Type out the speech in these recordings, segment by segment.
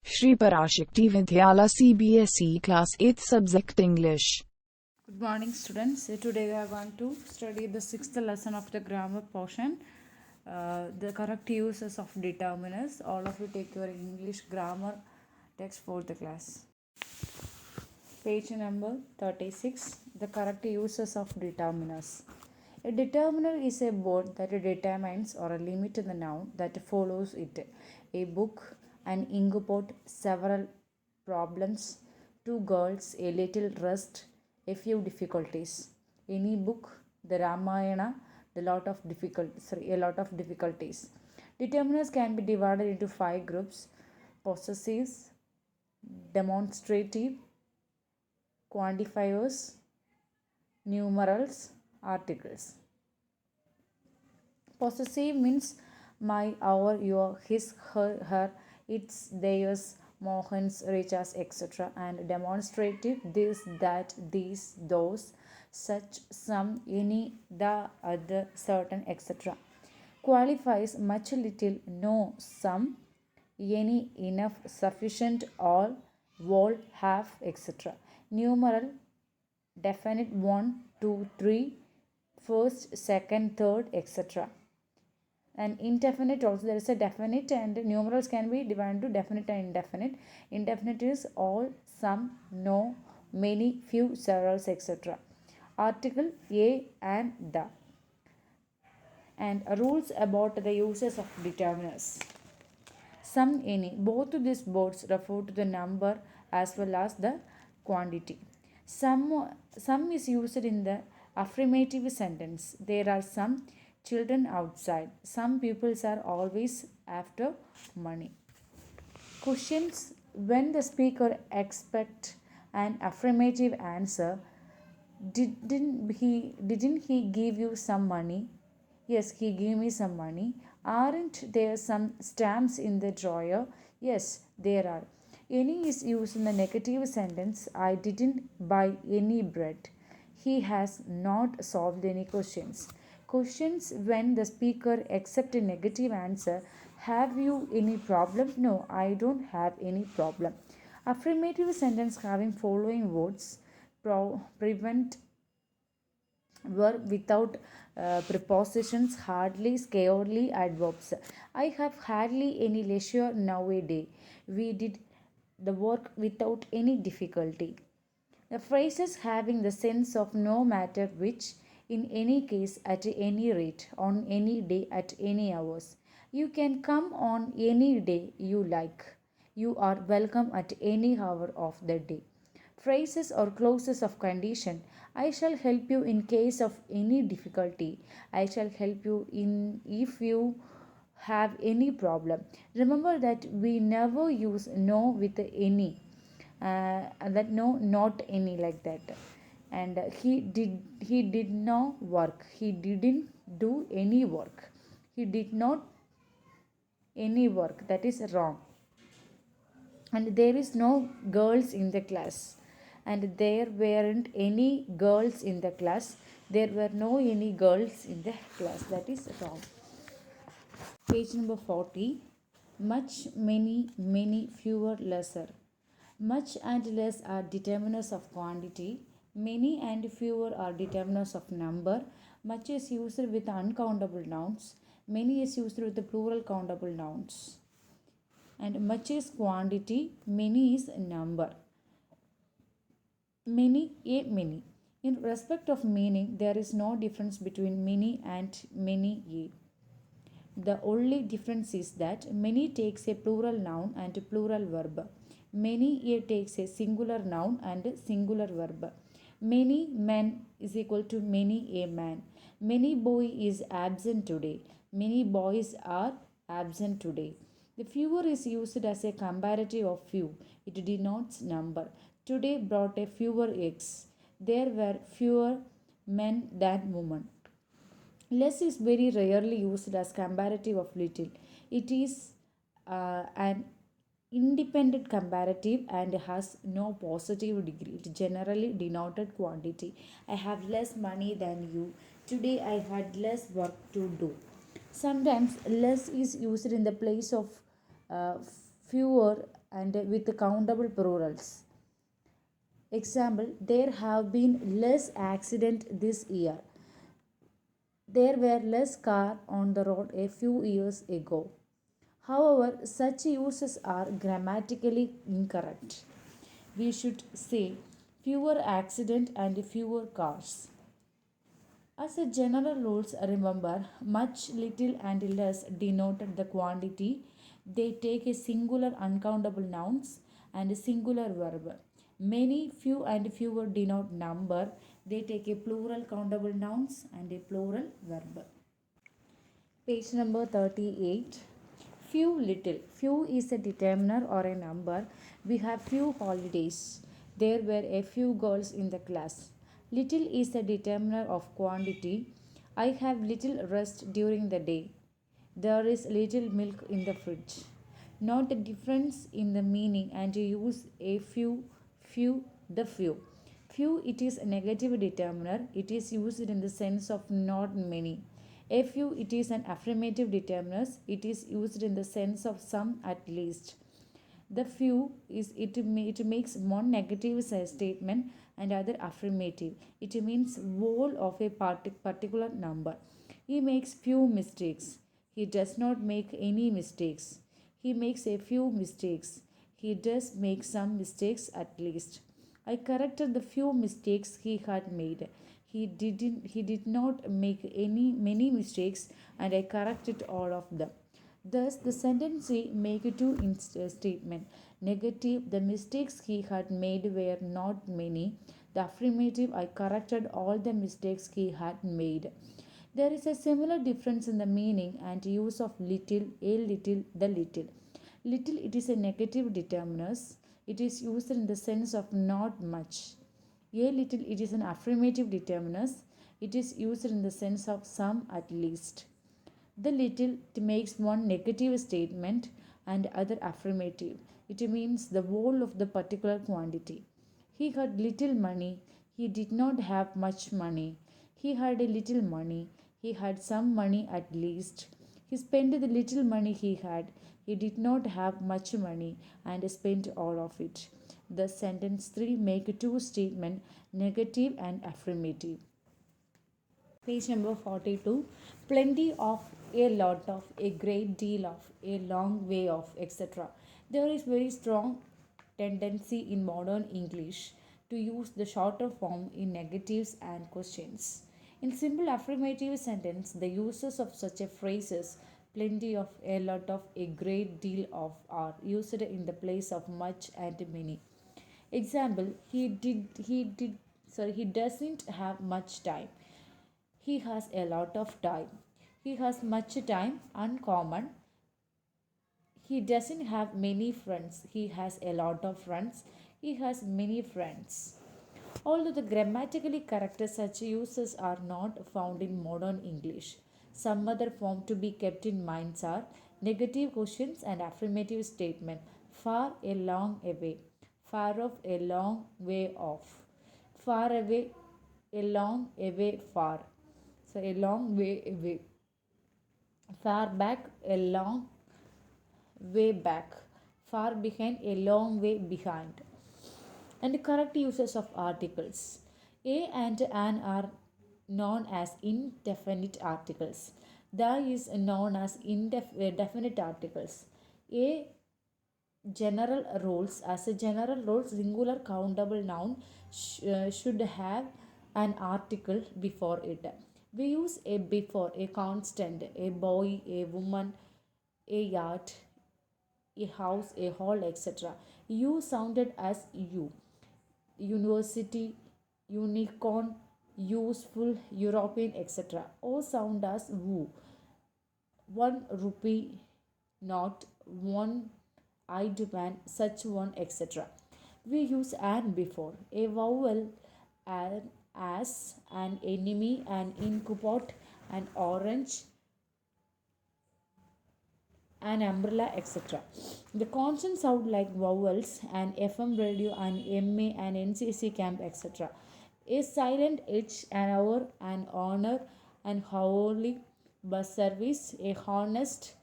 Shri Parashakti Vidyala CBSE Class 8th Subject English. Good morning, students. Today we are going to study the sixth lesson of the grammar portion, the correct uses of determiners. All of you take your English grammar text for the class. Page number 36, the correct uses of determiners. A determiner is a word that determines or a limit in the noun that follows it. A book, an inkpot, several problems, two girls, a little rest, a few difficulties. Any book, the Ramayana, a lot of difficulties. Determiners can be divided into 5 groups: possessives, demonstrative, quantifiers, numerals, articles. Possessive means my, our, your, his, her, its, theirs, Mohan's, Richa's, etc. And demonstrative, this, that, these, those, such, some, any, the, other, certain, etc. Qualifies much, little, no, some, any, enough, sufficient, all, whole, half, etc. Numeral, definite, 1, 2, 3, first, second, third, etc. And indefinite also, there is a definite, and numerals can be divided into definite and indefinite. Indefinite is all, some, no, many, few, several, etc. Article, a and the. And rules about the uses of determiners. Some, any. Both of these words refer to the number as well as the quantity. Some is used in the affirmative sentence. There are some children outside. Some pupils are always after money. Questions: when the speaker expect an affirmative answer, didn't he give you some money? Yes, he gave me some money. Aren't there some stamps in the drawer? Yes, there are. Any is used in the negative sentence. I didn't buy any bread. He has not solved any questions. Questions when the speaker accepts a negative answer. Have you any problem? No, I don't have any problem. Affirmative sentence having following words: prevent, were without prepositions, hardly, scarcely, adverbs. I have hardly any leisure nowadays. We did the work without any difficulty. The phrases having the sense of no matter which, in any case, at any rate, on any day, at any hours. You can come on any day you like. You are welcome at any hour of the day. Phrases or clauses of condition: I shall help you in case of any difficulty. I shall help you in if you have any problem. Remember that we never use no with any. That no, not any, like that. And he did no work. He didn't do any work. He did not any work. That is wrong. And there is no girls in the class, and there weren't any girls in the class. There were no any girls in the class. That is wrong. Page number 40. Much, many, many, fewer, lesser. Much and less are determiners of quantity. Many and fewer are determiners of number. Much is used with uncountable nouns. Many is used with the plural countable nouns. And much is quantity, many is number. Many, a many. In respect of meaning, there is no difference between many and many a. The only difference is that many takes a plural noun and a plural verb. Many a takes a singular noun and a singular verb. Many men is equal to many a man. Many boy is absent today. Many boys are absent today. The fewer is used as a comparative of few. It denotes number. Today brought a fewer eggs. There were fewer men than women. Less is very rarely used as comparative of little. It is an independent comparative and has no positive degree. It generally denoted quantity. I have less money than you. Today I had less work to do. Sometimes less is used in the place of fewer and with countable plurals. Example, there have been less accident this year. There were less cars on the road a few years ago. However, such uses are grammatically incorrect. We should say fewer accidents and fewer cars. As a general rules, remember much, little, and less denote the quantity. They take a singular uncountable nouns and a singular verb. Many, few, and fewer denote number. They take a plural countable nouns and a plural verb. Page number 38. Few, little. Few is a determiner or a number. We have few holidays. There were a few girls in the class. Little is a determiner of quantity. I have little rest during the day. There is little milk in the fridge. Note the difference in the meaning and use a few, the few. Few, it is a negative determiner. It is used in the sense of not many. A few, it is an affirmative determiner. It is used in the sense of some at least. The few is it makes one negative statement and other affirmative. It means whole of a particular number. He makes few mistakes. He does not make any mistakes. He makes a few mistakes. He does make some mistakes at least. I corrected the few mistakes he had made. He did not make any many mistakes and I corrected all of them. Thus, the sentence C make two statement. Negative, the mistakes he had made were not many. The affirmative, I corrected all the mistakes he had made. There is a similar difference in the meaning and use of little, a little, the little. Little, it is a negative determiner. It is used in the sense of not much. A little, it is an affirmative determiner. It is used in the sense of some at least. The little, it makes one negative statement and other affirmative. It means the whole of the particular quantity. He had little money. He did not have much money. He had a little money. He had some money at least. He spent the little money he had. He did not have much money and spent all of it. The sentence 3 make two statements, negative and affirmative. Page number 42. Plenty of, a lot of, a great deal of, a long way of, etc. There is very strong tendency in modern English to use the shorter form in negatives and questions. In simple affirmative sentence, the uses of such a phrases plenty of, a lot of, a great deal of are used in the place of much and many. Example, he doesn't have much time. He has a lot of time. He has much time, uncommon. He doesn't have many friends. He has a lot of friends. He has many friends. Although the grammatically correct such uses are not found in modern English, some other form to be kept in mind are negative questions and affirmative statement. Far, a long away. Far off, a long way off. Far away, a long away, far. So a long way away. Far back, a long way back. Far behind, a long way behind. And correct uses of articles. A and an are known as indefinite articles. The is known as definite articles. A general rules, as a general rule, singular countable noun should have an article before it. We use a before, a constant, a boy, a woman, a yacht, a house, a hall, etc. You sounded as you. University, unicorn, useful, European, etc. O sound as woo. 1 rupee, not one, I demand, such one, etc. We use an before. A vowel, an, as, an enemy, an incubot, an orange, an umbrella, etc. The consonants sound like vowels, an FM radio, an MA, an NCC camp, etc. A silent H, an hour, an honor, an hourly bus service, a honest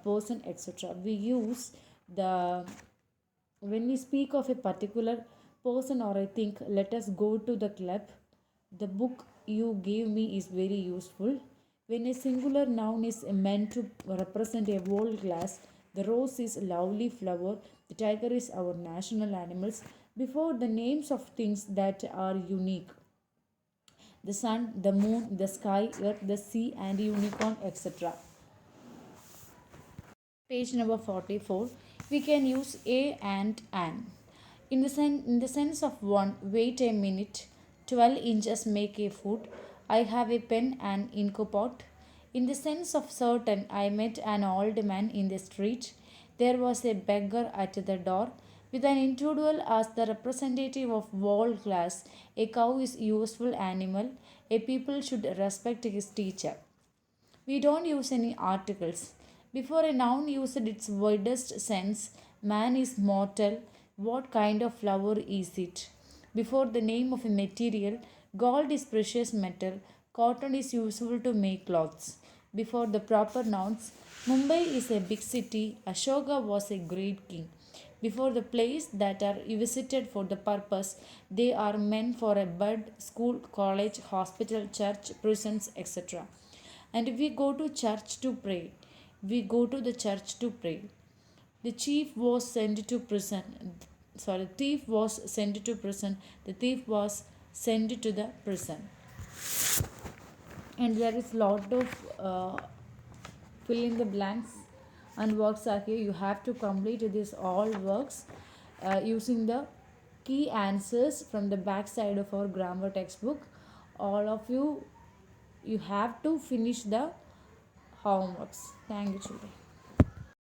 person, etc. We use the When we speak of a particular person or I think, let us go to the club. The book you gave me is very useful. When a singular noun is meant to represent a whole class, the rose is a lovely flower, the tiger is our national animals, before the names of things that are unique, the sun, the moon, the sky, earth, the sea, and unicorn, etc. Page number 44, we can use a and an. In the sense of one, wait a minute, 12 inches make a foot, I have a pen and ink pot. In the sense of certain, I met an old man in the street. There was a beggar at the door. With an individual as the representative of whole class, a cow is a useful animal. A people should respect his teacher. We don't use any articles. Before a noun used its widest sense, man is mortal. What kind of flower is it? Before the name of a material, gold is precious metal, cotton is useful to make clothes. Before the proper nouns, Mumbai is a big city, Ashoka was a great king. Before the place that are visited for the purpose, they are meant for a bed, school, college, hospital, church, prisons, etc. And we go to church to pray. We go to the church to pray. The chief was sent to prison. Sorry, the thief was sent to prison. The thief was sent to the prison. And there is lot of fill in the blanks and works are here. You have to complete this all works using the key answers from the back side of our grammar textbook. All of you have to finish the homeworks. Thank you, children.